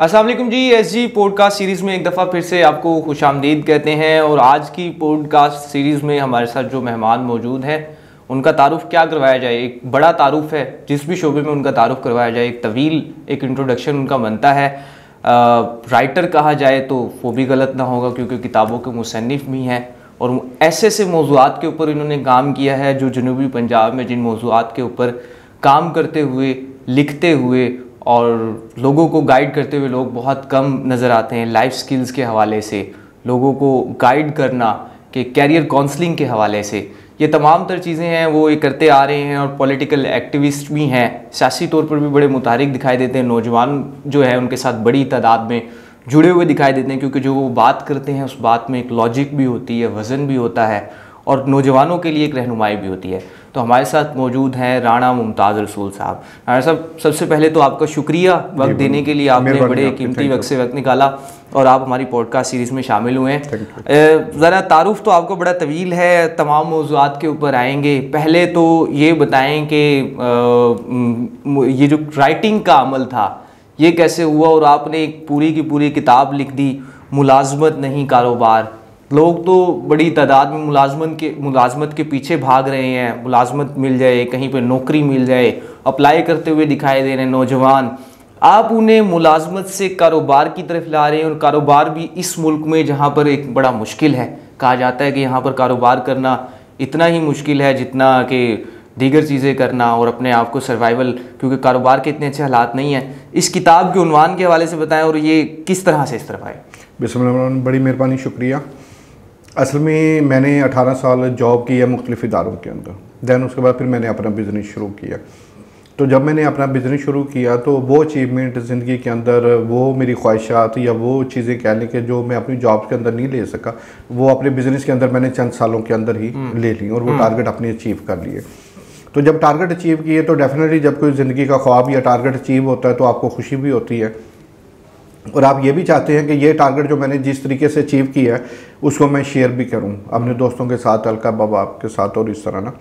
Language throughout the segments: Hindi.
अस्सलाम वालेकुम जी। एसजी पॉडकास्ट सीरीज़ में एक दफ़ा फिर से आपको खुशामदीद कहते हैं। और आज की पॉडकास्ट सीरीज़ में हमारे साथ जो मेहमान मौजूद हैं उनका तारुफ क्या करवाया जाए। एक बड़ा तारुफ है, जिस भी शोबे में उनका तारुफ करवाया जाए एक तवील एक इंट्रोडक्शन उनका बनता है। राइटर कहा जाए तो वो भी गलत ना होगा, क्योंकि किताबों के मुसन्निफ़ भी हैं और ऐसे मौज़ूआत के ऊपर इन्होंने काम किया है जो जनूबी पंजाब में जिन मौज़ूआत के ऊपर काम करते हुए, लिखते हुए और लोगों को गाइड करते हुए लोग बहुत कम नज़र आते हैं। लाइफ स्किल्स के हवाले से, लोगों को गाइड करना के कैरियर काउंसलिंग के हवाले से, ये तमाम तर चीज़ें हैं वो ये करते आ रहे हैं। और पॉलिटिकल एक्टिविस्ट भी हैं, सियासी तौर पर भी बड़े मुतहरिक दिखाई देते हैं। नौजवान जो है उनके साथ बड़ी तादाद में जुड़े हुए दिखाई देते हैं, क्योंकि जो वो बात करते हैं उस बात में एक लॉजिक भी होती है, वज़न भी होता है और नौजवानों के लिए एक रहनुमाई भी होती है। तो हमारे साथ मौजूद हैं राणा मुमताज़ रसूल साहब। राणा साहब, सबसे पहले तो आपका शुक्रिया वक्त देने के लिए, आपने बड़े कीमती वक्त से वक्त निकाला और आप हमारी पॉडकास्ट सीरीज़ में शामिल हुए हैं। ज़रा तारुफ तो आपको बड़ा तवील है, तमाम मौज़ूआत के ऊपर आएंगे। पहले तो ये बताएं कि ये जो राइटिंग का अमल था ये कैसे हुआ और आपने एक पूरी की पूरी किताब लिख दी, मुलाजमत नहीं कारोबार। लोग तो बड़ी तादाद में मुलाजमत के पीछे भाग रहे हैं, मुलाजमत मिल जाए, कहीं पे नौकरी मिल जाए, अप्लाई करते हुए दिखाई दे रहे हैं नौजवान। आप उन्हें मुलाजमत से कारोबार की तरफ ला रहे हैं, और कारोबार भी इस मुल्क में जहाँ पर एक बड़ा मुश्किल है। कहा जाता है कि यहाँ पर कारोबार करना इतना ही मुश्किल है जितना कि दीगर चीज़ें करना और अपने आप को सर्वाइवल, क्योंकि कारोबार के इतने अच्छे हालात नहीं हैं। इस किताब के उन्वान के हवाले से बताएं और ये किस तरह से इस तरफ आए। बिस्मिल्लाह, बड़ी मेहरबानी, शुक्रिया। असल में मैंने 18 साल जॉब की है मुख्तलिफ इदारों के अंदर। दैन उसके बाद फिर मैंने अपना बिज़नेस शुरू किया। तो जब मैंने अपना बिज़नेस शुरू किया तो वो अचीवमेंट ज़िंदगी के अंदर, वो मेरी ख्वाहिशात या वो चीज़ें कह लें कि जो मैं अपनी जॉब के अंदर नहीं ले सका, वो अपने बिज़नेस के अंदर मैंने चंद सालों के अंदर ही ले ली और वो टारगेट अपने अचीव कर लिए। तो जब टारगेट अचीव किए तो डेफिनेटली जब कोई ज़िंदगी का ख्वाब या टारगेट अचीव होता है तो आपको खुशी भी होती है और आप ये भी चाहते हैं कि ये टारगेट जो मैंने जिस तरीके से अचीव किया है उसको मैं शेयर भी करूं अपने दोस्तों के साथ, अलका बाबा आपके साथ और इस तरह ना।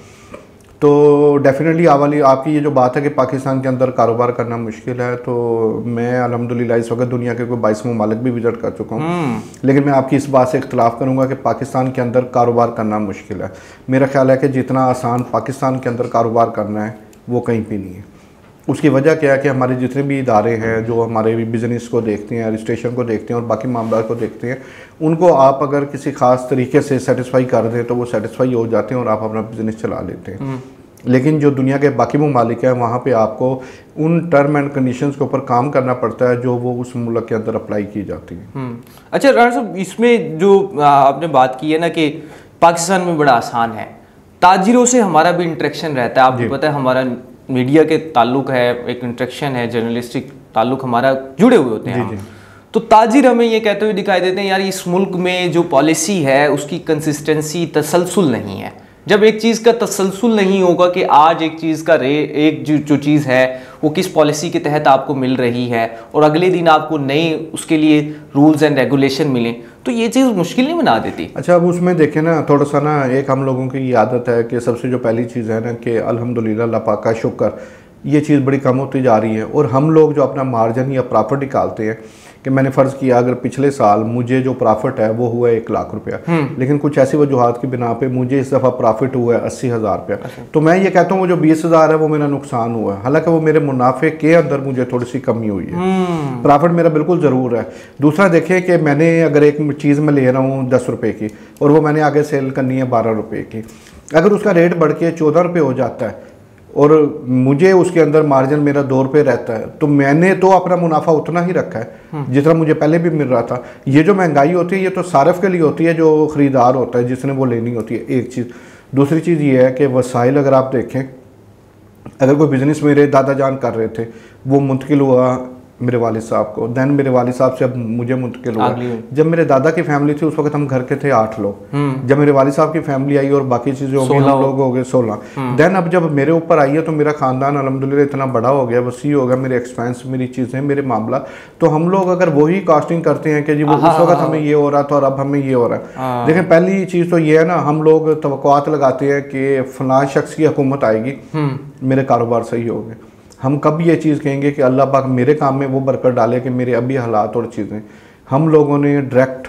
तो डेफिनेटली वाली आपकी ये जो बात है कि पाकिस्तान के अंदर कारोबार करना मुश्किल है, तो मैं अल्हम्दुलिल्लाह इस वक्त दुनिया के कोई 22 ममालिक भी विजिट कर चुका हूँ। लेकिन मैं आपकी इस बात से इख्तलाफ करूँगा कि पाकिस्तान के अंदर कारोबार करना मुश्किल है। मेरा ख्याल है कि जितना आसान पाकिस्तान के अंदर कारोबार करना है वो कहीं भी नहीं है। उसकी वजह क्या है कि हमारे जितने भी इदारे हैं जो हमारे बिज़नेस को देखते हैं, रजिस्ट्रेशन को देखते हैं और बाकी मामला को देखते हैं, उनको आप अगर किसी ख़ास तरीके से सेटिस्फाई कर दें तो वो सेटिस्फाई हो जाते हैं और आप अपना बिज़नेस चला लेते हैं। लेकिन जो दुनिया के बाकी ममालिक हैं वहाँ पे आपको उन टर्म एंड कंडीशंस के ऊपर काम करना पड़ता है जो वो उस मुल्क के अंदर अप्लाई की जाती है। अच्छा राणा साहब, इसमें जो आपने बात की है ना कि पाकिस्तान में बड़ा आसान है, ताजिरों से हमारा भी इंटरेक्शन रहता है। आपको पता है हमारा मीडिया के ताल्लुक है, एक इंटरेक्शन है, जर्नलिस्टिक ताल्लुक हमारा जुड़े हुए होते हैं। तो ताजिर हमें ये कहते हुए दिखाई देते हैं यार इस मुल्क में जो पॉलिसी है उसकी कंसिस्टेंसी, तसलसल नहीं है। जब एक चीज़ का तसलसल नहीं होगा कि आज एक चीज़ का एक जो चीज़ है वो किस पॉलिसी के तहत आपको मिल रही है और अगले दिन आपको नए उसके लिए रूल्स एंड रेगुलेशन मिलें, तो ये चीज़ मुश्किल नहीं बना देती। अच्छा, अब उसमें देखें ना थोड़ा सा ना, एक हम लोगों की आदत है कि सबसे जो पहली चीज़ है ना कि अल्हम्दुलिल्लाह अल्लाह पाक का शुक्र, ये चीज़ बड़ी कम होती जा रही है। और हम लोग जो अपना मार्जिन या प्रॉफिट निकालते हैं कि मैंने फ़र्ज़ किया अगर पिछले साल मुझे जो प्रॉफिट है वो हुआ 1 लाख रुपया, लेकिन कुछ ऐसी वजूहात की बिना पे मुझे इस दफ़ा प्रॉफिट हुआ है 80,000 रुपया। तो मैं ये कहता हूँ वो जो 20,000 है वो मेरा नुकसान हुआ है, हालांकि वो मेरे मुनाफे के अंदर मुझे थोड़ी सी कमी हुई है। प्रॉफिट मेरा बिल्कुल ज़रूर है। दूसरा देखें कि मैंने अगर एक चीज़ में ले रहा हूँ 10 रुपये की और वो मैंने आगे सेल करनी है 12 रुपये की, अगर उसका रेट बढ़ के 14 रुपये हो जाता है और मुझे उसके अंदर मार्जिन मेरा 2 रुपये रहता है, तो मैंने तो अपना मुनाफा उतना ही रखा है जितना मुझे पहले भी मिल रहा था। ये जो महंगाई होती है ये तो सारिफ के लिए होती है, जो ख़रीदार होता है जिसने वो लेनी होती है, एक चीज़। दूसरी चीज़ ये है कि वसाइल अगर आप देखें, अगर कोई बिज़नेस मेरे दादा जान कर रहे थे वो मुंतकिल हुआ मेरे वालिद साहब को, दैन मेरे वालिद साहब से अब मुझे मुंतकिल हुआ। जब मेरे दादा की फैमिली थी उस वक्त हम घर के थे 8 लोग। जब मेरे वालिद साहब की फैमिली आई और बाकी चीज़ें हो गई, हम लोग हो गए 16। दैन अब जब मेरे ऊपर आई है तो मेरा ख़ानदान अल्हम्दुलिल्लाह इतना बड़ा हो गया, वसी हो गया, मेरे एक्सपेंस, मेरी चीज़ें, मेरे मामला। तो हम लोग अगर वही कास्टिंग करते हैं कि जी वो उस वक्त हमें ये हो रहा था और अब हमें ये हो रहा है। देखें, पहली चीज़ तो ये है ना, हम लोग तवक्कुआत लगाते हैं कि फ़लाँ शख्स की हुकूमत आएगी, मेरे कारोबार सही हो गए। हम कब ये चीज़ कहेंगे कि अल्लाह पाक मेरे काम में वो बरकत डाले कि मेरे अभी हालात और चीज़ें, हम लोगों ने डायरेक्ट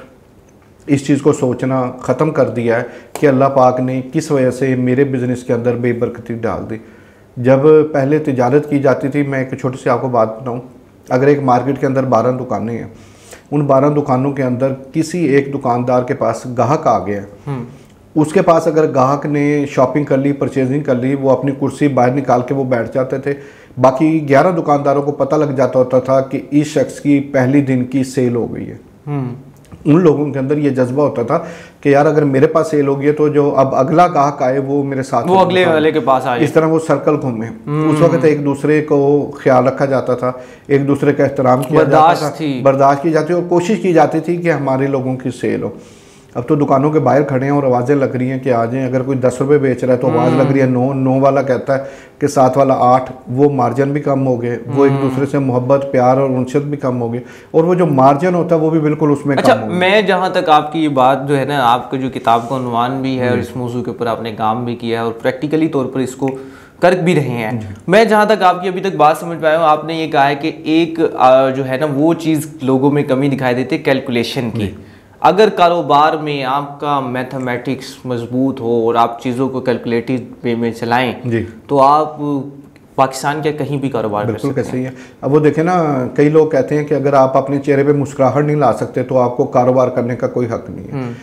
इस चीज़ को सोचना ख़त्म कर दिया है कि अल्लाह पाक ने किस वजह से मेरे बिज़नेस के अंदर बेबरकती डाल दी। जब पहले तिजारत की जाती थी, मैं एक छोटी सी आपको बात बताऊँ, अगर एक मार्केट के अंदर 12 दुकानें हैं, उन 12 दुकानों के अंदर किसी एक दुकानदार के पास ग्राहक आ गया, उसके पास अगर ग्राहक ने शॉपिंग कर ली, परचेजिंग कर ली, वो अपनी कुर्सी बाहर निकाल के वो बैठ जाते थे। बाकी 11 दुकानदारों को पता लग जाता होता था कि इस शख्स की पहली दिन की सेल हो गई है। उन लोगों के अंदर ये जज्बा होता था कि यार अगर मेरे पास सेल हो गई है तो जो अब अगला ग्राहक आए वो मेरे साथ, वो अगले वाले के पास आए, इस तरह वो सर्कल घूमे। उस वक्त एक दूसरे को ख्याल रखा जाता था, एक दूसरे का एहतराम किया जाता था, बर्दाश्त की जाती और कोशिश की जाती थी कि हमारे लोगों की सेल हो। अब तो दुकानों के बाहर खड़े हैं और आवाज़ें लग रही हैं कि आ जाएं। अगर कोई 10 रुपये बेच रहा है तो आवाज़ लग रही है 9, 9 वाला कहता है कि 7 वाला 8। वो मार्जिन भी कम हो गए, वो एक दूसरे से मोहब्बत, प्यार और उनसत भी कम हो गई, और वो जो मार्जिन होता है वो भी बिल्कुल उसमें अच्छा, कम हो गया। मैं जहाँ तक आपकी ये बात जो है ना, आपका जो किताब का उन्वान भी है और इस मौजू के ऊपर आपने काम भी किया है और प्रैक्टिकली तौर पर इसको कर भी रहे हैं, मैं जहाँ तक आपकी अभी तक बात समझ पाया हूँ, आपने ये कहा है कि एक जो है ना वो चीज़ लोगों में कमी दिखाई देती है कैलकुलेशन की। अगर कारोबार में आपका मैथमेटिक्स मजबूत हो और आप चीज़ों को कैलकुलेटिव वे में चलाएं तो आप पाकिस्तान के कहीं भी कारोबार कर सकते हैं। बिल्कुल कैसे ही है। अब वो देखें ना, कई लोग कहते हैं कि अगर आप अपने चेहरे पे मुस्कुराहट नहीं ला सकते तो आपको कारोबार करने का कोई हक नहीं है।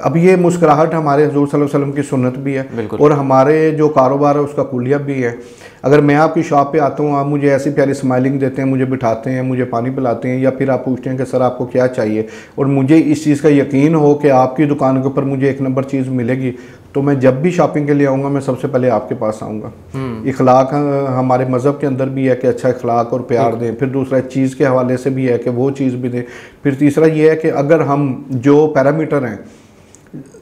अब ये मुस्कुराहट हमारे हुजूर सल्लल्लाहु अलैहि वसल्लम की सुन्नत भी है और हमारे जो कारोबार है उसका कुलिया भी है। अगर मैं आपकी शॉप पे आता हूँ, आप मुझे ऐसी प्यारी स्माइलिंग देते हैं, मुझे बिठाते हैं, मुझे पानी पिलाते हैं, या फिर आप पूछते हैं कि सर आपको क्या चाहिए, और मुझे इस चीज़ का यकीन हो कि आपकी दुकान के ऊपर मुझे एक नंबर चीज़ मिलेगी, तो मैं जब भी शॉपिंग के लिए आऊँगा मैं सबसे पहले आपके पास आऊँगा। इखलाक हमारे मज़हब के अंदर भी है कि अच्छा इखलाक और प्यार दें। फिर दूसरा चीज़ के हवाले से भी है कि वो चीज़ भी दें। फिर तीसरा ये है कि अगर हम जो पैरामीटर हैं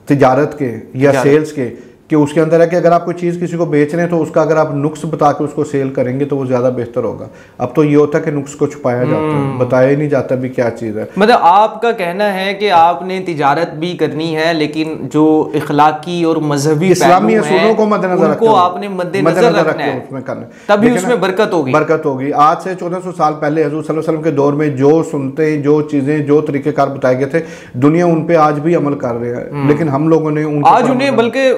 तिजारत के या सेल्स के, कि उसके अंदर है कि अगर आप कोई चीज़ किसी को बेच रहे हैं तो उसका अगर आप नुक्स बता के उसको सेल करेंगे तो वो ज़्यादा बेहतर होगा। अब तो ये होता है कि नुक्स को छुपाया जाता है, बताया ही नहीं जाता भी क्या चीज़ है। मतलब आपका कहना है कि आपने तिजारत भी करनी है लेकिन जो इखलाकी और मजहबी इस्लामी असूलों को मद्देनजर उनको आपने मद्देनजर रखना है, उसमें करना, तभी उसमें बरकत होगी। आज से 1400 साल पहले हजूर सल्लल्लाहु अलैहि वसल्लम के दौर में जो सुनते, जो चीज़ें, जो तरीक़ेकार बताए गए थे, दुनिया उन पे आज भी अमल कर रहे हैं, लेकिन हम लोगों ने आज उन्हें बल्कि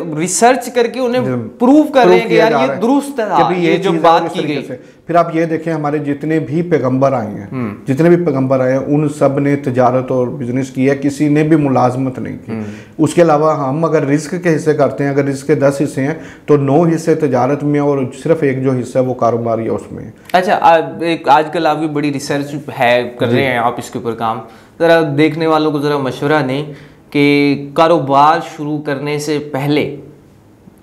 रिसर्च करके उन्हें प्रूव कर रहे हैं कि यार ये दुरुस्त है, ये जो बात की गई। फिर आप ये देखें हमारे जितने भी पैगंबर आए हैं, जितने भी पैगंबर आए हैं, उन सब ने तिजारत और बिजनेस किया, किसी ने भी मुलाजमत नहीं की। उसके अलावा हम अगर रिस्क के हिस्से करते हैं, अगर रिस्क के 10 हिस्से हैं तो 9 हिस्से तिजारत में और सिर्फ एक जो हिस्सा है वो कारोबार या उसमें है। अच्छा, एक आजकल आपकी बड़ी रिसर्च है, कर रहे हैं आप इसके ऊपर काम, ज़रा देखने वालों को ज़रा मशवरा दें कि कारोबार शुरू करने से पहले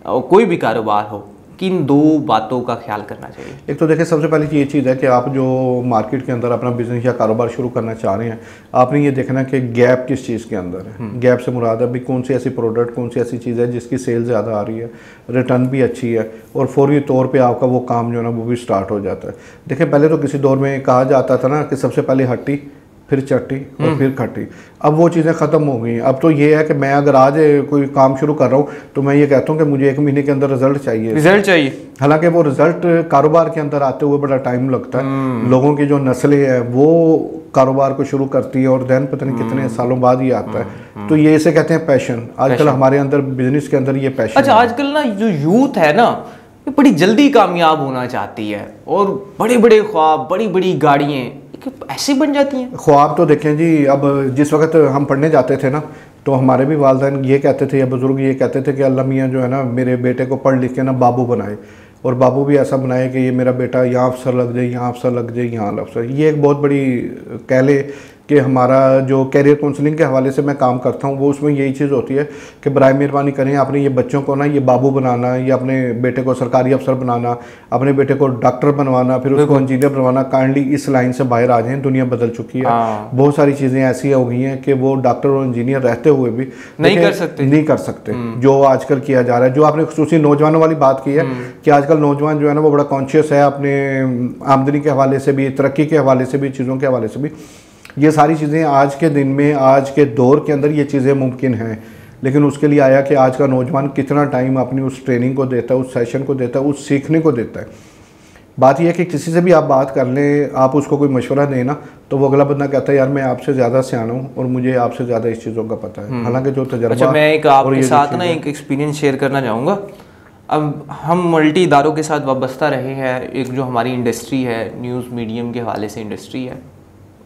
कोई भी कारोबार हो, किन 2 बातों का ख्याल करना चाहिए? एक तो देखिए, सबसे पहले ये चीज़ है कि आप जो मार्केट के अंदर अपना बिजनेस या कारोबार शुरू करना चाह रहे हैं, आपने ये देखना कि गैप किस चीज़ के अंदर है। गैप से मुराद है भी कौन सी ऐसी प्रोडक्ट, कौन सी ऐसी चीज़ है जिसकी सेल ज़्यादा आ रही है, रिटर्न भी अच्छी है और फौरी तौर पर आपका वो काम जो है ना वो भी स्टार्ट हो जाता है। देखिए, पहले तो किसी दौर में कहा जाता था ना कि सबसे पहले हट्टी, फिर चट्टी और फिर खट्टी। अब वो चीज़ें ख़त्म हो गई हैं। अब तो ये है कि मैं अगर आज कोई काम शुरू कर रहा हूँ तो मैं ये कहता हूँ कि मुझे 1 महीने के अंदर रिजल्ट चाहिए। हालांकि वो रिजल्ट कारोबार के अंदर आते हुए बड़ा टाइम लगता है। लोगों की जो नस्लें हैं वो कारोबार को शुरू करती है और दैन पता नहीं कितने सालों बाद ही आता है। तो ये इसे कहते हैं पैशन। आजकल हमारे अंदर बिजनेस के अंदर ये पैशन। अच्छा, आजकल ना जो यूथ है ना, ये बड़ी जल्दी कामयाब होना चाहती है और बड़े बड़े ख्वाब, बड़ी बड़ी गाड़ियाँ ऐसे बन जाती हैं। ख्वाब तो देखें जी, अब जिस वक्त हम पढ़ने जाते थे ना तो हमारे भी वालिदैन ये कहते थे या बुज़ुर्ग ये कहते थे कि अल्लाह मियाँ जो है ना मेरे बेटे को पढ़ लिख के ना बाबू बनाए, और बाबू भी ऐसा बनाए कि ये मेरा बेटा यहाँ अफसर लग जाए, यहाँ अफसर लग जाए, यहाँ अफसर। ये एक बहुत बड़ी कह ले कि हमारा जो कैरियर काउंसलिंग के हवाले से मैं काम करता हूँ वो उसमें यही चीज़ होती है कि बराए मेहरबानी करें अपने ये बच्चों को ना ये बाबू बनाना, या अपने बेटे को सरकारी अफसर बनाना, अपने बेटे को डॉक्टर बनवाना, फिर उसको इंजीनियर बनवाना। काइंडली इस लाइन से बाहर आ जाएं, दुनिया बदल चुकी है। बहुत सारी चीज़ें ऐसी हो गई हैं कि वो डॉक्टर और इंजीनियर रहते हुए भी नहीं कर सकते जो आजकल किया जा रहा है। जो आपने खुसूसी नौजवानों वाली बात की है कि आजकल नौजवान जो है ना वो बड़ा कॉन्शियस है अपने आमदनी के हवाले से भी, तरक्की के हवाले से भी, चीज़ों के हवाले से भी। ये सारी चीज़ें आज के दिन में, आज के दौर के अंदर ये चीज़ें मुमकिन हैं, लेकिन उसके लिए आया कि आज का नौजवान कितना टाइम अपनी उस ट्रेनिंग को देता है, उस सेशन को देता है, उस सीखने को देता है। बात यह है कि किसी से भी आप बात कर लें, आप उसको कोई मशवरा दें ना, तो वो अगला बंदा कहता है यार मैं आपसे ज़्यादा सियाना हूँ और मुझे आपसे ज़्यादा इस चीज़ों का पता है। हालांकि जो तजर्बा। अच्छा, मैं एक आपके साथ ना एक एक्सपीरियंस शेयर करना चाहूँगा। अब हम मल्टी इदारों के साथ वाबस्ता रहे हैं, एक जो हमारी इंडस्ट्री है, न्यूज़ मीडियम के हवाले से इंडस्ट्री है,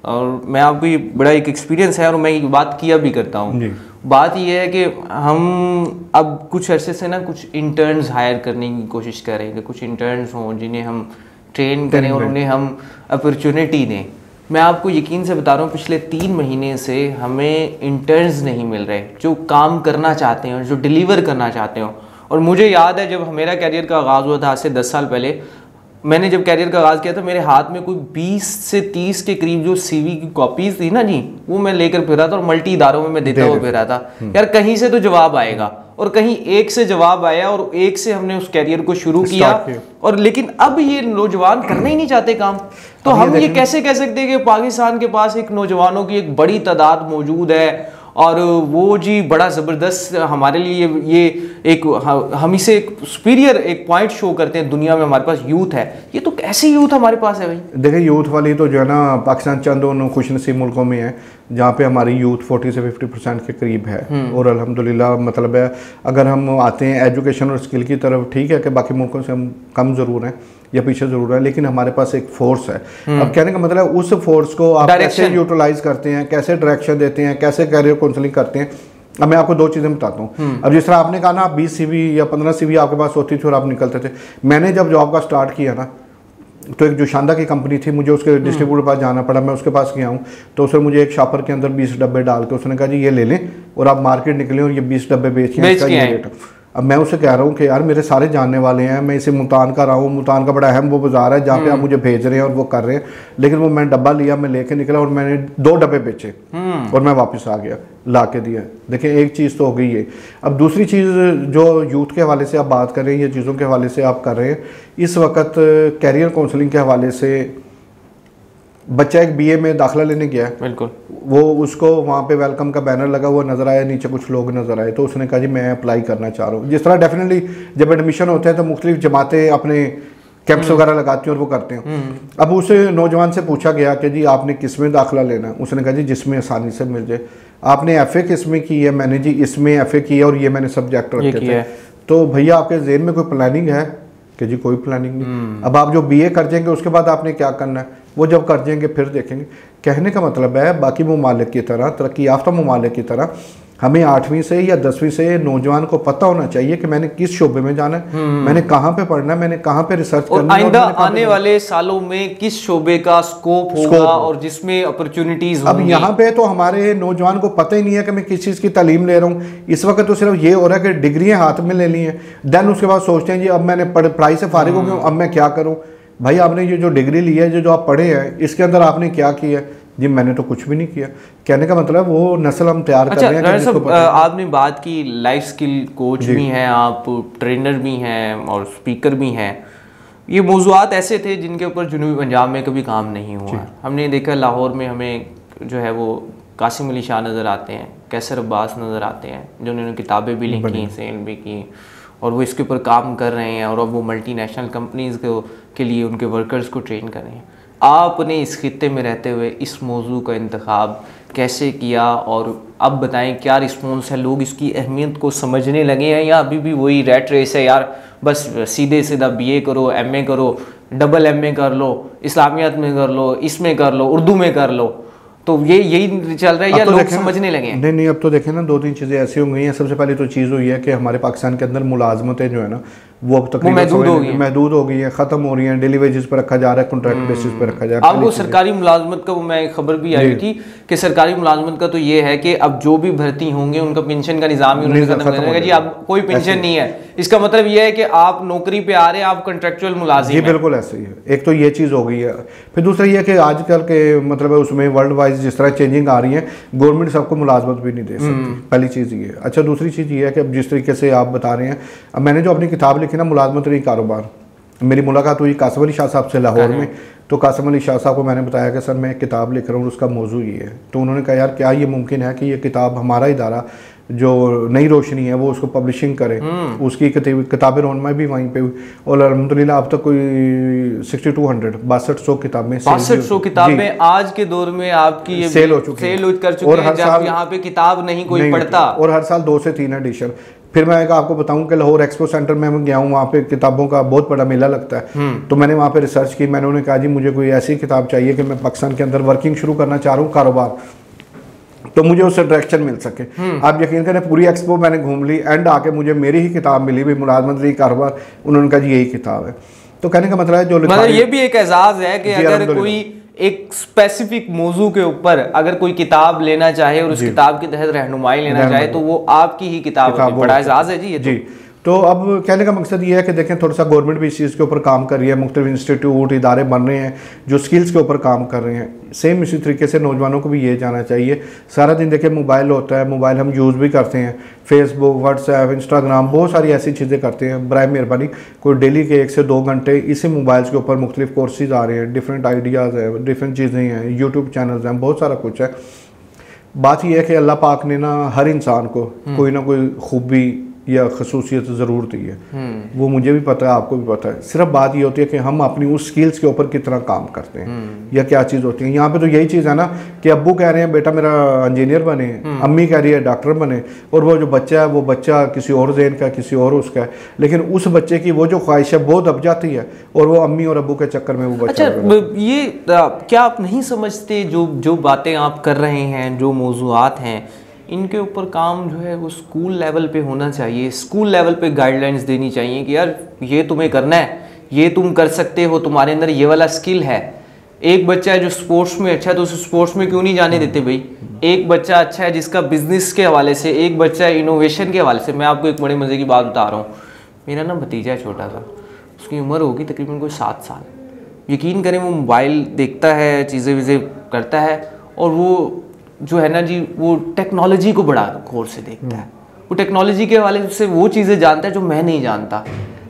और मैं आपको ये बड़ा एक एक्सपीरियंस है और मैं ये बात किया भी करता हूँ। बात ये है कि हम अब कुछ अरसे से ना कुछ इंटर्न्स हायर करने की कोशिश कर रहे हैं कि कुछ इंटर्न्स हों जिन्हें हम ट्रेन करें और उन्हें हम अपॉर्चुनिटी दें। मैं आपको यकीन से बता रहा हूँ, पिछले 3 महीने से हमें इंटर्न्स नहीं मिल रहे जो काम करना चाहते हैं और जो डिलीवर करना चाहते हो। और मुझे याद है जब मेरा कैरियर का आगाज़ हुआ था आज से 10 साल पहले, मैंने जब कैरियर का आगाज़ किया था, मेरे हाथ में कोई 20 से 30 के करीब जो सीवी की कॉपीज़ थी ना जी, वो मैं लेकर फिर रहा था और मल्टी इदारों में मैं देता हुआ फिर रहा था। यार कहीं से तो जवाब आएगा, और कहीं एक से जवाब आया और एक से हमने उस कैरियर को शुरू किया। और लेकिन अब ये नौजवान करना ही नहीं चाहते काम। तो हम ये कैसे कह सकते हैं कि पाकिस्तान के पास एक नौजवानों की एक बड़ी तादाद मौजूद है और वो जी बड़ा ज़बरदस्त हमारे लिए ये एक हम इसे एक सुपीरियर एक पॉइंट शो करते हैं दुनिया में, हमारे पास यूथ है। ये तो कैसी यूथ हमारे पास है भाई? देखिए यूथ वाली तो जो है ना, पाकिस्तान चंद उन खुशनसीब मुल्कों में है जहाँ पे हमारी यूथ 40 से 50% के करीब है। और अल्हम्दुलिल्लाह मतलब है, अगर हम आते हैं एजुकेशन और स्किल की तरफ, ठीक है कि बाकी मुल्कों से हम कम ज़रूर हैं या पीछे ज़रूर है, लेकिन हमारे पास एक फोर्स है। अब कहने का मतलब है उस फोर्स को आप कैसे यूटिलाइज करते हैं, कैसे डायरेक्शन देते हैं, कैसे कैरियर काउंसलिंग करते हैं। अब मैं आपको 2 चीज़ें बताता हूँ। अब जिस तरह आपने कहा ना, 20 CV या 15 CV आपके पास होती थी और आप निकलते थे। मैंने जब जॉब का स्टार्ट किया ना, तो एक जो शानदार की कंपनी थी, मुझे उसके डिस्ट्रीब्यूटर के पास जाना पड़ा। मैं उसके पास गया हूँ तो उसने मुझे एक शॉपर के अंदर 20 डब्बे डाल के उसने कहा जी ये ले लें और आप मार्केट निकलें और ये 20 डब्बे बेच के। अब मैं उसे कह रहा हूँ कि यार मेरे सारे जानने वाले हैं, मैं इसे मुल्तान का रहा हूँ, मुल्तान का बड़ा अहम वो बाज़ार है जहाँ पे आप मुझे भेज रहे हैं और वो कर रहे हैं। लेकिन वो मैंने डब्बा लिया, मैं लेके निकला और मैंने 2 डब्बे बेचे और मैं वापस आ गया, ला के दिया। देखिए एक चीज़ तो हो गई है। अब दूसरी चीज़ जो यूथ के हवाले से आप बात कर रहे हैं, ये चीज़ों के हवाले से आप कर रहे हैं, इस वक्त कैरियर काउंसलिंग के हवाले से बच्चा एक BA में दाखिला लेने गया है, बिल्कुल, वो उसको वहाँ पे वेलकम का बैनर लगा हुआ नज़र आया, नीचे कुछ लोग नज़र आए, तो उसने कहा जी मैं अप्लाई करना चाह रहा हूँ। जिस तरह डेफिनेटली जब एडमिशन होते हैं तो मुख्तलिफ जमातें अपने कैंप्स वगैरह लगाती हैं और वो करते हैं। अब उस नौजवान से पूछा गया कि जी आपने किस में दाखिला लेना है? उसने कहा जी जिसमें आसानी से मिल जाए। आपने FA किस में की है? मैंने जी इसमें FA की है और ये मैंने सब्जेक्ट रखे थे। तो भैया आपके ज़हन में कोई प्लानिंग है? कि जी कोई प्लानिंग नहीं। अब आप जो BA कर जाएंगे उसके बाद आपने क्या करना है, वो जब कर जाएंगे फिर देखेंगे। कहने का मतलब है बाकी ममालिक की तरह, तरक्की याफ्ता ममालिक की तरह, हमें 8वीं से या 10वीं से नौजवान को पता होना चाहिए कि मैंने किस शोबे में जाना है, मैंने कहाँ पे पढ़ना है, मैंने कहाँ पे रिसर्च करना है, आइंदा आने वाले सालों में किस शोबे का स्कोप होगा और जिसमें अपॉर्चुनिटीज अब यहाँ पे तो हमारे नौजवान को पता ही नहीं है कि मैं किस चीज़ की तालीम ले रहा हूँ। इस वक्त तो सिर्फ ये हो रहा है कि डिग्रियाँ हाथ में ले ली हैं, देन उसके बाद सोचते हैं जी अब मैंने पढ़ाई से फारिग हो गया हूँ, अब मैं क्या करूँ। भाई आपने ये जो डिग्री ली है, जो आप पढ़े हैं, इसके अंदर आपने क्या किया है? जी मैंने तो कुछ भी नहीं किया। कहने का मतलब वो नस्ल हम तैयार कर रहे हैं। अच्छा, आपने बात की लाइफ स्किल कोच भी हैं आप, ट्रेनर भी हैं और स्पीकर भी हैं। ये मौज़ूआत ऐसे थे जिनके ऊपर जुनूबी पंजाब में कभी काम नहीं हुआ। हमने देखा लाहौर में हमें जो है वो कासिम अली शाह नज़र आते हैं, कैसर अब्बास नज़र आते हैं, जिन्होंने किताबें भी लिखी, सेल भी की, और वो इसके ऊपर काम कर रहे हैं और अब वो मल्टीनेशनल कंपनीज़ के लिए उनके वर्कर्स को ट्रेन कर रहे हैं। आपने इस खित्ते में रहते हुए इस मौजू का इंतखाब कैसे किया और अब बताएं क्या रिस्पॉन्स है? लोग इसकी अहमियत को समझने लगे हैं या अभी भी वही रैट रेस है, यार बस सीधे सीधा BA करो, MA करो, डबल MA कर लो, इस्लामियात में कर लो, इसमें कर लो, उर्दू में कर लो, तो यही चल रहा है या लोग समझने लगे हैं? नहीं, अब तो देखें ना, 2-3 चीज़ें ऐसी हो गई हैं। सबसे पहली तो चीज़ हुई है कि हमारे पाकिस्तान के अंदर मुलाजमतें जो है ना वो अब तक महदूद हो गई हैं, ख़त्म हो रही हैं, डेली वेजेस पर रखा जा रहा है, कॉन्ट्रैक्ट बेसिस पर रखा जा रहा है। अब वो सरकारी मुलाजमत का, वो मैं एक खबर भी आई थी कि सरकारी मुलाजमत का तो ये है कि अब जो भी भर्ती होंगे उनका पेंशन का निज़ाम ही उन्होंने खत्म कर दिया जी, अब कोई पेंशन नहीं है। इसका मतलब ये है कि आप नौकरी पे आ रहे हैं, आप कॉन्ट्रेक्चुअल मुलाजिम हैं। बिल्कुल ऐसे ही है। एक तो ये चीज़ हो गई है। फिर दूसरा ये है कि आजकल के मतलब उसमें वर्ल्ड वाइज जिस तरह चेंजिंग आ रही है, गवर्नमेंट सबको मुलाजमत भी नहीं दे सकती। पहली चीज़ ये है। अच्छा, दूसरी चीज़ ये है कि अब जिस तरीके से आप बता रहे हैं, अब मैंने जो अपनी किताब लिखी ना, मुलाजमत नहीं कारोबार, मेरी मुलाकात हुई कासिम अली शाह साहब से लाहौर में। तो कासिम अली शाह साहब को मैंने बताया कि सर मैं एक किताब लिख रहा हूँ, उसका मौजू ये है। तो उन्होंने कहा यार क्या ये मुमकिन है कि ये किताब हमारा इदारा जो नई रोशनी है वो उसको पब्लिशिंग करे। उसकी किताबें रोनमा भी वहीं पे हुई और अल्हम्दुलिल्लाह अब तक कोई 6200 किताबें 6200 किताबें आज के दौर में आपकी सेल हो चुकी है, सेल कर चुकी है, जब यहाँ पे किताब नहीं कोई पढ़ता। और हर साल 2 से 3 एडिशन। फिर मैं आपको बताऊं कि लाहौर एक्सपो सेंटर में मैं गया हूँ, वहाँ पे किताबों का बहुत बड़ा मेला लगता है। तो मैंने वहाँ पे रिसर्च की, मैंने उन्हें कहा जी मुझे कोई ऐसी किताब चाहिए कि मैं पाकिस्तान के अंदर वर्किंग शुरू करना चाह रहा हूँ, कारोबार, तो मुझे उससे डायरेक्शन मिल सके। आप यकीन करें पूरी एक्सपो मैंने घूम ली, एंड आके मुझे मेरी ही किताब मिली भाई मुलाजमत रही कारोबार, उन्होंने कहा जी यही किताब है। तो कहने का मतलब है जो मतलब ये भी एक एजाज है कि अगर कोई एक स्पेसिफिक मौजू के ऊपर अगर कोई किताब लेना चाहे और उस किताब के तहत रहनुमाई लेना चाहे तो वो आपकी ही किताब है। बड़ा एजाज है जी ये जी। तो अब कहने का मकसद ये है कि देखें थोड़ा सा गवर्नमेंट भी इस चीज़ के ऊपर काम कर रही है, मुख्तलिफ इंस्टीट्यूट इदारे बन रहे हैं जो स्किल्स के ऊपर काम कर रहे हैं। सेम इसी तरीके से नौजवानों को भी ये जाना चाहिए। सारा दिन देखें मोबाइल होता है, मोबाइल हम यूज़ भी करते हैं, फेसबुक, व्हाट्सएप, इंस्टाग्राम, बहुत सारी ऐसी चीज़ें करते हैं। बराए मेहरबानी कोई डेली के 1 से 2 घंटे इसी मोबाइल्स के ऊपर मुख्तलिफ कोर्सेज आ रहे हैं, डिफरेंट आइडियाज़ हैं, डिफरेंट चीज़ें हैं, यूट्यूब चैनल्स हैं, बहुत सारा कुछ है। बात यह है कि अल्लाह पाक ने ना हर इंसान को कोई ना कोई खूबी या खसूसियत ज़रूर दी है, वो मुझे भी पता है, आपको भी पता है। सिर्फ बात ये होती है कि हम अपनी उस स्किल्स के ऊपर कितना काम करते हैं या क्या चीज़ होती है। यहाँ पे तो यही चीज़ है ना कि अब्बू कह रहे हैं बेटा मेरा इंजीनियर बने, अम्मी कह रही है डॉक्टर बने, और वो जो बच्चा है वो बच्चा किसी और ज़हन का, किसी और उसका है, लेकिन उस बच्चे की वो जो ख्वाहिश है वो दब जाती है और वो अम्मी और अब्बू के चक्कर में वो बच्चा। अच्छा ये क्या आप नहीं समझते जो बातें आप कर रहे हैं, जो मौज़ूआत हैं, इनके ऊपर काम जो है वो स्कूल लेवल पे होना चाहिए। स्कूल लेवल पे गाइडलाइंस देनी चाहिए कि यार ये तुम्हें करना है, ये तुम कर सकते हो, तुम्हारे अंदर ये वाला स्किल है। एक बच्चा है जो स्पोर्ट्स में अच्छा है तो उसे स्पोर्ट्स में क्यों नहीं जाने देते भाई। एक बच्चा अच्छा है जिसका बिजनेस के हवाले से, एक बच्चा है इनोवेशन के हवाले से। मैं आपको एक बड़े मज़े की बात बता रहा हूँ। मेरा ना भतीजा है छोटा सा, उसकी उम्र होगी तकरीबन कोई 7 साल। यकीन करें वो मोबाइल देखता है, चीज़ें वीज़ें करता है, और वो जो है ना जी वो टेक्नोलॉजी को बड़ा गौर से देखता है। वो टेक्नोलॉजी के हवाले से वो चीज़ें जानता है जो मैं नहीं जानता।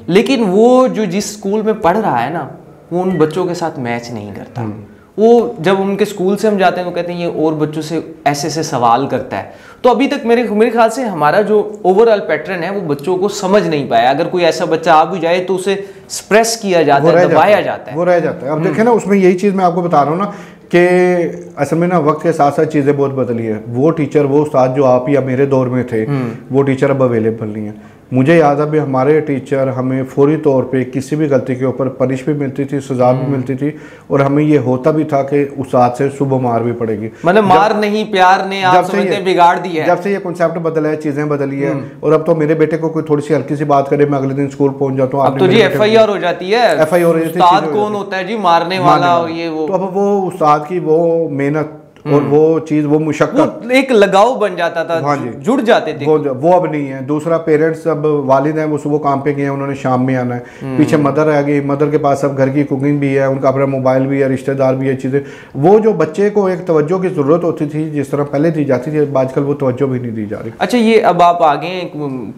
लेकिन वो जो जिस स्कूल में पढ़ रहा है ना वो उन बच्चों के साथ मैच नहीं करता। वो जब उनके स्कूल से हम जाते हैं तो कहते हैं ये और बच्चों से ऐसे ऐसे सवाल करता है। तो अभी तक मेरे ख्याल से हमारा जो ओवरऑल पैटर्न है वो बच्चों को समझ नहीं पाया। अगर कोई ऐसा बच्चा आ भी जाए तो उसे स्प्रेस किया जाता है, दबाया जाता है, वो रह जाता है। अब देखें ना उसमें यही चीज़ मैं आपको बता रहा हूँ ना कि असल में ना वक्त के साथ साथ चीज़ें बहुत बदली है। वो टीचर, वो उस्ताद जो आप या मेरे दौर में थे, वो टीचर अब अवेलेबल नहीं है। मुझे याद है भी हमारे टीचर हमें फौरी तौर पे किसी भी गलती के ऊपर पनिश भी मिलती थी, सजा भी मिलती थी, और हमें ये होता भी था कि उस्ताद से सुबह मार भी पड़ेगी। मतलब मार नहीं, प्यार ने आप समझते हैं बिगाड़ दिया है। जब से ये कॉन्सेप्ट बदला है, चीज़ें बदली है, और अब तो मेरे बेटे को कोई थोड़ी सी हल्की सी बात करे मैं अगले दिन स्कूल पहुंच जाता हूँ। अब तो जी FIR हो जाती है। FIR हो जाती है। उस्ताद कौन होता है जी मारने वाला, और ये वो। तो अब वो उस्ताद की वो मेहनत और वो चीज, वो मुशक्कत, एक लगाव बन जाता था। हाँ जी, जुड़ जाते थे। वो अब नहीं है। दूसरा पेरेंट्स, अब वालिद हैं वो सुबह काम पे गए हैं, उन्होंने शाम में आना है। पीछे मदर आ गई, मदर के पास अब घर की कुकिंग भी है, उनका अपना मोबाइल भी है, रिश्तेदार भी है, चीज़ें। वो जो बच्चे को एक तवज्जो की ज़रूरत होती थी जिस तरह पहले दी जाती थी, आजकल वो तवज्जो भी नहीं दी जा रही। अच्छा ये अब आप आ गए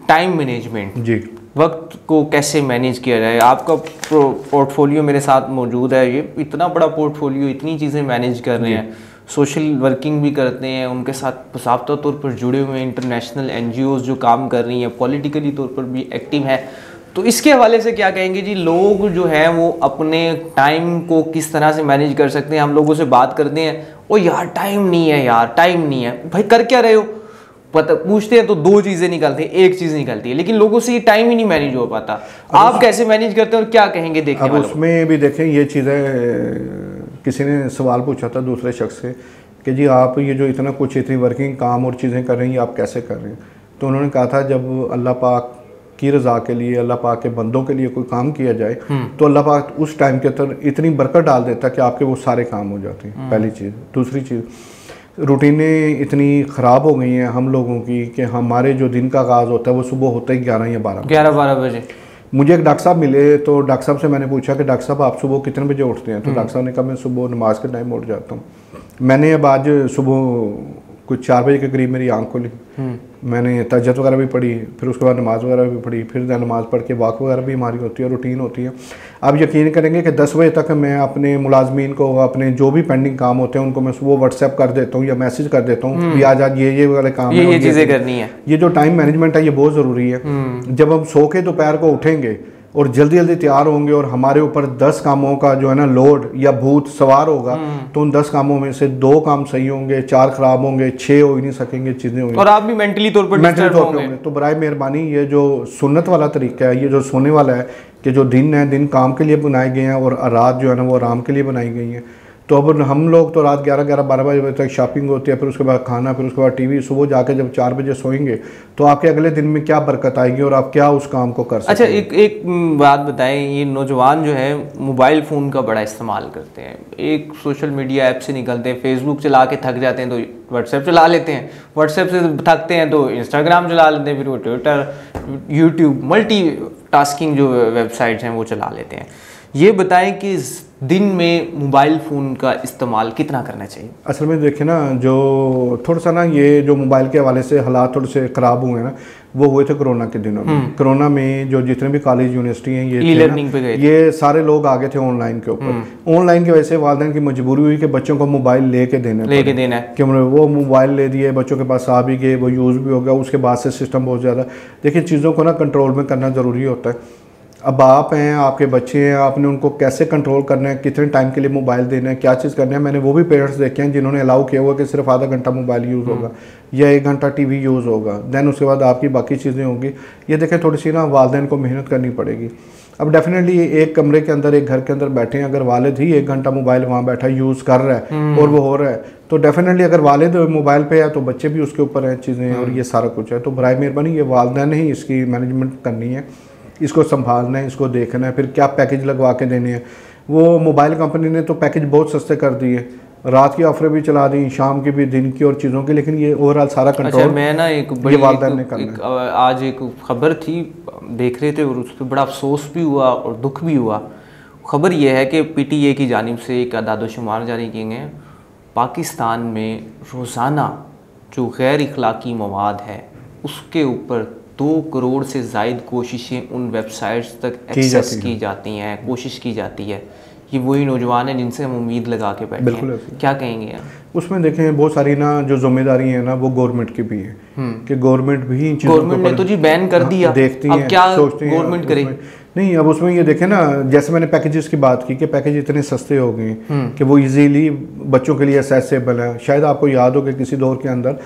टाइम मैनेजमेंट जी, वक्त को कैसे मैनेज किया जाए। आपका पोर्टफोलियो मेरे साथ मौजूद है, ये इतना बड़ा पोर्टफोलियो, इतनी चीज़ें मैनेज कर रहे हैं, सोशल वर्किंग भी करते हैं, उनके साथ साफ्ता तौर पर जुड़े हुए हैं, इंटरनेशनल NGOs जो काम कर रही हैं, पॉलिटिकली तौर पर भी एक्टिव है। तो इसके हवाले से क्या कहेंगे जी, लोग जो हैं वो अपने टाइम को किस तरह से मैनेज कर सकते हैं। हम लोगों से बात करते हैं, ओ यार टाइम नहीं है, यार टाइम नहीं है, भाई कर क्या रहे हो, पता पूछते हैं तो 2 चीज़ें निकलती हैं, एक चीज़ निकलती है, लेकिन लोगों से ये टाइम ही नहीं मैनेज हो पाता। आप कैसे मैनेज करते हैं और क्या कहेंगे देखने वालों? उसमें भी देखें ये चीज़ें, किसी ने सवाल पूछा था दूसरे शख्स से कि जी आप ये जो इतना कुछ, इतनी वर्किंग काम और चीज़ें कर रही हैं, आप कैसे कर रहे हैं। तो उन्होंने कहा था जब अल्लाह पाक की रज़ा के लिए, अल्लाह पाक के बंदों के लिए कोई काम किया जाए तो अल्लाह पाक उस टाइम के अंदर इतनी बरकत डाल देता है कि आपके वो सारे काम हो जाते हैं। पहली चीज़। दूसरी चीज़, रूटीनें इतनी ख़राब हो गई हैं हम लोगों की कि हमारे जो दिन का आगाज़ होता है वो सुबह होता ही 11 या 12 बजे। मुझे एक डॉक्टर साहब मिले, तो डॉक्टर साहब से मैंने पूछा कि डॉक्टर साहब आप सुबह कितने बजे उठते हैं। तो डॉक्टर साहब ने कहा मैं सुबह नमाज के टाइम उठ जाता हूँ। मैंने अब आज सुबह कुछ 4 बजे के करीब मेरी आँख खुली, मैंने तहज्जुद वगैरह भी पढ़ी, फिर उसके बाद नमाज़ वगैरह भी पढ़ी, फिर नमाज़ पढ़ के वॉक वगैरह भी हमारी होती है, रूटीन होती है। आप यकीन करेंगे कि 10 बजे तक मैं अपने मुलाजमीन को अपने जो भी पेंडिंग काम होते हैं उनको मैं वो व्हाट्सएप कर देता हूँ या मैसेज कर देता हूँ कि आज ये वाले काम है, ये चीज़ें करनी है। ये जो टाइम मैनेजमेंट है ये बहुत ज़रूरी है। जब हम सो के दोपहर को उठेंगे और जल्दी जल्दी तैयार होंगे और हमारे ऊपर 10 कामों का जो है ना लोड या भूत सवार होगा, तो उन 10 कामों में से 2 काम सही होंगे, 4 खराब होंगे, 6 हो ही नहीं सकेंगे, चीज़ें होंगी और आप भी मेंटली तौर पर डिस्टर्ब होंगे। तो बराए मेहरबानी ये जो सुन्नत वाला तरीका है, ये जो सोने वाला है कि जो दिन है दिन काम के लिए बनाए गए हैं और रात जो है ना वो आराम के लिए बनाई गई है। तो अब हम लोग तो रात 11-12 बजे तक शॉपिंग होती है, फिर उसके बाद खाना, फिर उसके बाद टीवी, सुबह जाके जब 4 बजे सोएंगे तो आपके अगले दिन में क्या बरकत आएगी और आप क्या उस काम को कर सकते हैं। अच्छा, एक बात बताएं, ये नौजवान जो है मोबाइल फ़ोन का बड़ा इस्तेमाल करते हैं, एक सोशल मीडिया ऐप से निकलते हैं, फेसबुक चला के थक जाते हैं तो व्हाट्सएप चला लेते हैं, व्हाट्सएप से थकते हैं तो इंस्टाग्राम चला लेते हैं, फिर वो ट्विटर, यूट्यूब, मल्टी टास्किंग जो वेबसाइट्स हैं वो चला लेते हैं। ये बताएं कि दिन में मोबाइल फ़ोन का इस्तेमाल कितना करना चाहिए? असल में देखें ना, जो थोड़ा सा ना ये जो मोबाइल के हवाले से हालात थोड़े से ख़राब हुए हैं ना, वो हुए थे कोरोना के दिनों में। कोरोना में जो जितने भी कॉलेज यूनिवर्सिटी हैं ये लर्निंग पे गए, ये सारे लोग आगे थे ऑनलाइन के ऊपर। ऑनलाइन की वजह से वालिदैन की मजबूरी हुई कि बच्चों को मोबाइल लेके देना है कि वो मोबाइल ले दिए, बच्चों के पास आ भी गए, वो यूज़ भी हो गया, उसके बाद से सिस्टम बहुत ज़्यादा। देखिए चीज़ों को ना कंट्रोल में करना ज़रूरी होता है। अब आप हैं, आपके बच्चे हैं, आपने उनको कैसे कंट्रोल करना है, कितने टाइम के लिए मोबाइल देना है, क्या चीज़ करना है। मैंने वो भी पेरेंट्स देखे हैं जिन्होंने अलाउ किया हुआ कि सिर्फ आधा घंटा मोबाइल यूज़ होगा या 1 घंटा टीवी यूज़ होगा, दैन उसके बाद आपकी बाकी चीज़ें होंगी। ये देखें थोड़ी सी ना वालिदैन को मेहनत करनी पड़ेगी। अब डेफिनेटली एक कमरे के अंदर, एक घर के अंदर बैठे हैं, अगर वालिद ही 1 घंटा मोबाइल वहाँ बैठा यूज़ कर रहा है और वो हो रहा है, तो डेफिनेटली अगर वालिद मोबाइल पे है तो बच्चे भी उसके ऊपर हैं चीज़ें, और ये सारा कुछ है। तो बराए मेहरबानी ये वालिदैन ने ही इसकी मैनेजमेंट करनी है, इसको संभालना है, इसको देखना है, फिर क्या पैकेज लगवा के देने हैं। वो मोबाइल कंपनी ने तो पैकेज बहुत सस्ते कर दिए, रात की ऑफर भी चला दी, शाम की भी, दिन की और चीज़ों की, लेकिन ये ओवरऑल सारा कंट्रोल। अच्छा, मैं ना एक आज एक खबर थी देख रहे थे और उस पर बड़ा अफसोस भी हुआ और दुख भी हुआ। खबर यह है कि PTA की जानिब से एक अदाद-ओ-शुमार जारी किए गए हैं, पाकिस्तान में रोज़ाना जो गैर इखलाकी मवाद है उसके ऊपर 2 करोड़ से ज़ायद कोशिशें उन वेबसाइट्स तक एक्सेस की जाती हैं, कोशिश की जाती है। ये वही नौजवान हैं जिनसे हम उम्मीद लगा के बैठे हैं। क्या कहेंगे आप? उसमें देखें बहुत सारी ना जो जिम्मेदारी है ना वो गवर्नमेंट की भी है कि गवर्नमेंट भी इन चीज़ों गवर्नमेंट ने तो जी बैन कर दिया, देखती है, है, क्या सोचती है गवर्नमेंट करे नहीं। अब उसमें ये देखें ना, जैसे मैंने पैकेजेस की बात की कि पैकेज इतने सस्ते हो गए कि वो इजीली बच्चों के लिए एक्सेसिबल है। शायद आपको याद हो कि किसी दौर के अंदर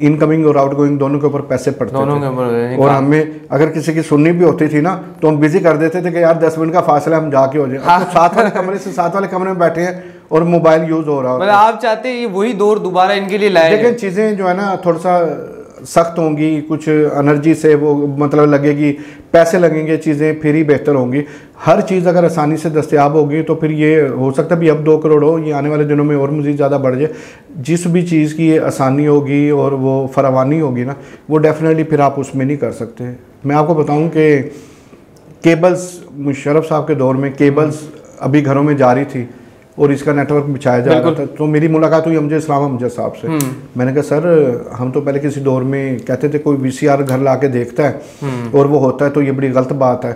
इनकमिंग और आउटगोइंग दोनों के ऊपर पैसे पड़ते थे, और हमें अगर किसी की सुननी भी होती थी ना तो हम बिजी कर देते थे कि यार 10 मिनट का फासला हम जाके हो जाए। तो साथ वाले कमरे से साथ वाले कमरे में बैठे हैं और मोबाइल यूज हो रहा है। आप चाहते हैं ये वही दौर दोबारा इनके लिए लाए? लेकिन चीज़ें जो है ना थोड़ा सा सख्त होंगी, कुछ एनर्जी से वो मतलब लगेगी, पैसे लगेंगे, चीज़ें फिर ही बेहतर होंगी। हर चीज़ अगर आसानी से दस्तयाब होगी तो फिर ये हो सकता है भी अब 2 करोड़ हो, ये आने वाले दिनों में और मज़ीद ज़्यादा बढ़ जाए। जिस भी चीज़ की आसानी होगी और वो फरावानी होगी ना, वो डेफिनेटली फिर आप उसमें नहीं कर सकते। मैं आपको बताऊं कि केबल्स, मुशर्रफ साहब के दौर में केबल्स अभी घरों में जारी थी और इसका नेटवर्क बिछाया जा रहा था। तो मेरी मुलाकात हुई अमजद साहब से। मैंने कहा सर, हम तो पहले किसी दौर में कहते थे कोई VCR घर ला के देखता है और वो होता है तो ये बड़ी गलत बात है।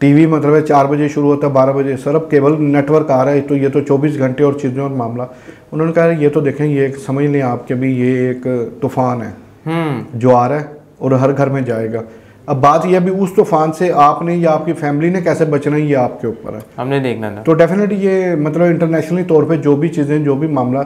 टीवी मतलब है 4 बजे शुरू होता है 12 बजे, सर अब केबल नेटवर्क आ रहा है तो ये तो 24 घंटे और चीज़ें और मामला। उन्होंने कहा ये तो देखें, ये एक समझ लें आपके भी ये एक तूफान है जो आ रहा है और हर घर में जाएगा। अब बात यह भी उस तूफान से आपने या आपकी फैमिली ने कैसे बचना है, ये आपके ऊपर है, हमने देखना था। तो डेफिनेटली ये मतलब इंटरनेशनली तौर पे जो भी चीज़ें, जो भी मामला,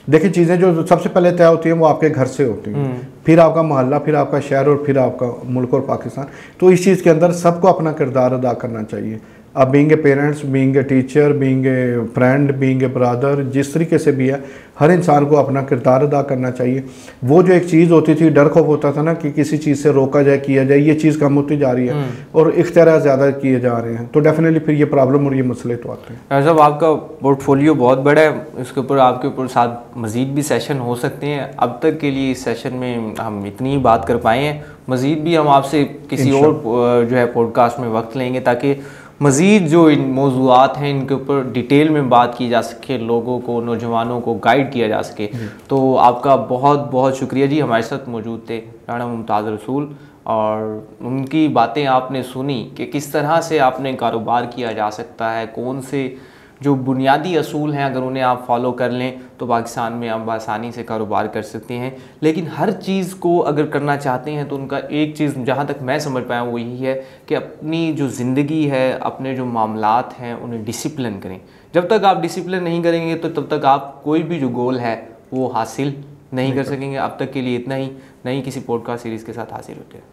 देखिए चीज़ें जो सबसे पहले तय होती हैं वो आपके घर से होती हैं, फिर आपका मोहल्ला, फिर आपका शहर और फिर आपका मुल्क और पाकिस्तान। तो इस चीज़ के अंदर सबको अपना किरदार अदा करना चाहिए। अब being a parents, being a teacher, being a friend, being a brother, जिस तरीके से भी है, हर इंसान को अपना किरदार अदा करना चाहिए। वो जो एक चीज़ होती थी, डर खौफ होता था ना कि किसी चीज़ से रोका जाए, किया जाए, ये चीज़ कम होती जा रही है और इख्तियार ज़्यादा किए जा रहे हैं, तो डेफिनेटली फिर ये प्रॉब्लम और ये मसले तो आते हैं। साहब, आपका पोर्टफोलियो बहुत बड़ा है, इसके ऊपर आपके ऊपर साथ मज़ीद भी सेशन हो सकते हैं। अब तक के लिए इस सेशन में हम इतनी ही बात कर पाए हैं, मज़ीद भी हम आपसे किसी और जो है पॉडकास्ट में वक्त लेंगे ताकि मज़ीद जो इन मौज़ूआत हैं इनके ऊपर डिटेल में बात की जा सके, लोगों को, नौजवानों को गाइड किया जा सके, तो आपका बहुत बहुत शुक्रिया जी। हमारे साथ मौजूद थे राणा मुमताज़ रसूल और उनकी बातें आपने सुनी कि किस तरह से आपने कारोबार किया जा सकता है, कौन से जो बुनियादी असूल हैं अगर उन्हें आप फॉलो कर लें तो पाकिस्तान में आप आसानी से कारोबार कर सकते हैं। लेकिन हर चीज़ को अगर करना चाहते हैं तो उनका एक चीज़ जहाँ तक मैं समझ पाया हूँ वो यही है कि अपनी जो ज़िंदगी है, अपने जो मामलात हैं उन्हें डिसिप्लिन करें। जब तक आप डिसिप्लिन नहीं करेंगे तो तब तक आप कोई भी जो गोल है वो हासिल नहीं कर सकेंगे। अब तक के लिए इतना ही, नई किसी पॉडकास्ट सीरीज़ के साथ हासिल होते हैं।